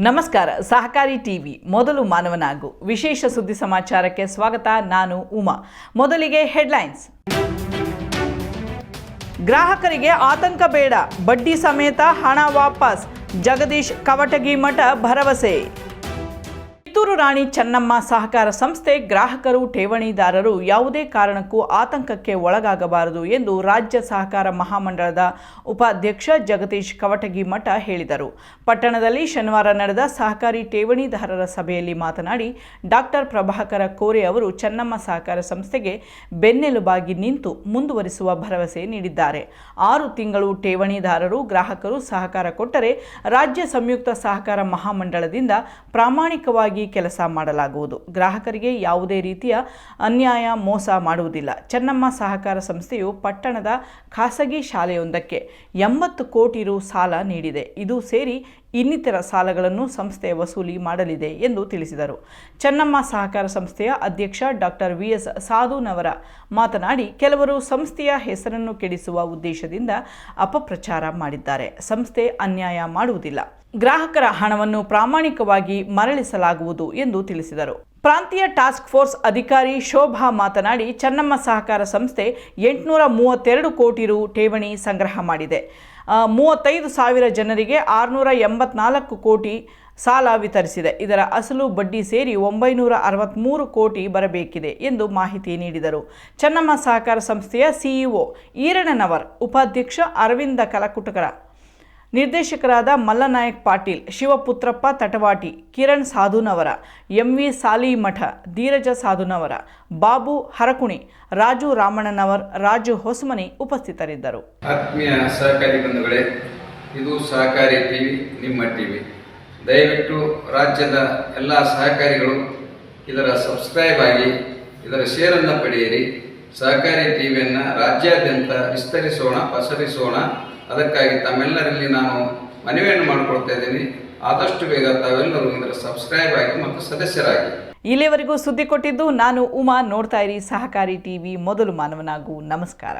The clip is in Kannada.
ನಮಸ್ಕಾರ. ಸಹಕಾರಿ ಟಿವಿ ಮೊದಲು ಮಾನವನಾಗು ವಿಶೇಷ ಸುದ್ದಿ ಸಮಾಚಾರಕ್ಕೆ ಸ್ವಾಗತ. ನಾನು ಉಮಾ. ಮೊದಲಿಗೆ ಹೆಡ್ಲೈನ್ಸ್. ಗ್ರಾಹಕರಿಗೆ ಆತಂಕ ಬೇಡ, ಬಡ್ಡಿ ಸಮೇತ ಹಣ ವಾಪಸ್, ಜಗದೀಶ್ ಕವಟಗಿಮಠ ಭರವಸೆ. ಕಿತ್ತೂರು ರಾಣಿ ಚೆನ್ನಮ್ಮ ಸಹಕಾರ ಸಂಸ್ಥೆ ಗ್ರಾಹಕರು ಠೇವಣಿದಾರರು ಯಾವುದೇ ಕಾರಣಕ್ಕೂ ಆತಂಕಕ್ಕೆ ಒಳಗಾಗಬಾರದು ಎಂದು ರಾಜ್ಯ ಸಹಕಾರ ಮಹಾಮಂಡಳದ ಉಪಾಧ್ಯಕ್ಷ ಜಗದೀಶ್ ಕವಟಗಿಮಠ ಹೇಳಿದರು. ಪಟ್ಟಣದಲ್ಲಿ ಶನಿವಾರ ನಡೆದ ಸಹಕಾರಿ ಠೇವಣಿದಾರರ ಸಭೆಯಲ್ಲಿ ಮಾತನಾಡಿ ಡಾಕ್ಟರ್ ಪ್ರಭಾಕರ ಕೋರೆ ಅವರು ಚೆನ್ನಮ್ಮ ಸಹಕಾರ ಸಂಸ್ಥೆಗೆ ಬೆನ್ನೆಲುಬಾಗಿ ನಿಂತು ಮುಂದುವರಿಸುವ ಭರವಸೆ ನೀಡಿದ್ದಾರೆ. 6 ತಿಂಗಳು ಠೇವಣಿದಾರರು ಗ್ರಾಹಕರು ಸಹಕಾರ ಕೊಟ್ಟರೆ ರಾಜ್ಯ ಸಂಯುಕ್ತ ಸಹಕಾರ ಮಹಾಮಂಡಳದಿಂದ ಪ್ರಾಮಾಣಿಕವಾಗಿ ಕೆಲಸ ಮಾಡಲಾಗುವುದು. ಗ್ರಾಹಕರಿಗೆ ಯಾವುದೇ ರೀತಿಯ ಅನ್ಯಾಯ ಮೋಸ ಮಾಡುವುದಿಲ್ಲ. ಚೆನ್ನಮ್ಮ ಸಹಕಾರ ಸಂಸ್ಥೆಯು ಪಟ್ಟಣದ ಖಾಸಗಿ ಶಾಲೆಯೊಂದಕ್ಕೆ 80 ಕೋಟಿ ರು ಸಾಲ ನೀಡಿದೆ. ಇದು ಸೇರಿ ಇನ್ನಿತರ ಸಾಲಗಳನ್ನು ಸಂಸ್ಥೆ ವಸೂಲಿ ಮಾಡಲಿದೆ ಎಂದು ತಿಳಿಸಿದರು. ಚೆನ್ನಮ್ಮ ಸಹಕಾರ ಸಂಸ್ಥೆಯ ಅಧ್ಯಕ್ಷ ಡಾಕ್ಟರ್ VS ಸಾಧುನವರ ಮಾತನಾಡಿ ಕೆಲವರು ಸಂಸ್ಥೆಯ ಹೆಸರನ್ನು ಕೆಡಿಸುವ ಉದ್ದೇಶದಿಂದ ಅಪಪ್ರಚಾರ ಮಾಡಿದ್ದಾರೆ. ಸಂಸ್ಥೆ ಅನ್ಯಾಯ ಮಾಡುವುದಿಲ್ಲ. ಗ್ರಾಹಕರ ಹಣವನ್ನು ಪ್ರಾಮಾಣಿಕವಾಗಿ ಮರಳಿಸಲಾಗುವುದು ಎಂದು ತಿಳಿಸಿದರು. ಪ್ರಾಂತೀಯ ಟಾಸ್ಕ್ ಫೋರ್ಸ್ ಅಧಿಕಾರಿ ಶೋಭಾ ಮಾತನಾಡಿ ಚೆನ್ನಮ್ಮ ಸಹಕಾರ ಸಂಸ್ಥೆ 832 ಕೋಟಿ ರು ಠೇವಣಿ ಸಂಗ್ರಹ ಮಾಡಿದೆ. 35,000 ಜನರಿಗೆ 684 ಕೋಟಿ ಸಾಲ ವಿತರಿಸಿದೆ. ಇದರ ಅಸಲು ಬಡ್ಡಿ ಸೇರಿ 963 ಕೋಟಿ ಬರಬೇಕಿದೆ ಎಂದು ಮಾಹಿತಿ ನೀಡಿದರು. ಚೆನ್ನಮ್ಮ ಸಹಕಾರ ಸಂಸ್ಥೆಯ CEO ಈರಣ್ಣನವರ್, ಉಪಾಧ್ಯಕ್ಷ ಅರವಿಂದ ಕಲಕುಟಕರ, ನಿರ್ದೇಶಕರಾದ ಮಲ್ಲನಾಯಕ್ ಪಾಟೀಲ್, ಶಿವಪುತ್ರಪ್ಪ ತಟವಾಟಿ, ಕಿರಣ್ ಸಾಧುನವರ, MV ಸಾಲಿಮಠ, ಧೀರಜ ಸಾಧುನವರ, ಬಾಬು ಹರಕುಣಿ, ರಾಜು ರಾಮಣ್ಣನವರ್, ರಾಜು ಹೊಸಮನಿ ಉಪಸ್ಥಿತರಿದ್ದರು. ಆತ್ಮೀಯ ಸಹಕಾರಿ ಬಂಧುಗಳೇ, ಇದು ಸಹಕಾರಿ ಟಿವಿ, ನಿಮ್ಮ ಟಿವಿ. ದಯವಿಟ್ಟು ರಾಜ್ಯದ ಎಲ್ಲ ಸಹಕಾರಿಗಳು ಇದರ ಸಬ್ಸ್ಕ್ರೈಬ್ ಆಗಿ ಇದರ ಶೇರನ್ನು ಪಡೆಯಿರಿ. ಸಹಕಾರಿ ಟಿವಿಯನ್ನು ರಾಜ್ಯಾದ್ಯಂತ ವಿಸ್ತರಿಸೋಣ, ಪಸರಿಸೋಣ. ಅದಕ್ಕಾಗಿ ತಮ್ಮೆಲ್ಲರಲ್ಲಿ ನಾನು ಮನವಿಯನ್ನು ಮಾಡಿಕೊಳ್ತಾ ಇದ್ದೀನಿ. ಆದಷ್ಟು ಬೇಗ ತಾವೆಲ್ಲರೂ ಇದರ ಸಬ್ಸ್ಕ್ರೈಬ್ ಆಗಿ ಮತ್ತು ಸದಸ್ಯರಾಗಿ. ಇಲ್ಲಿವರೆಗೂ ಸುದ್ದಿ ಕೊಟ್ಟಿದ್ದು ನಾನು ಉಮಾ. ನೋಡ್ತಾ ಇರಿ ಸಹಕಾರಿ ಟಿವಿ, ಮೊದಲು ಮಾನವನಾಗು. ನಮಸ್ಕಾರ.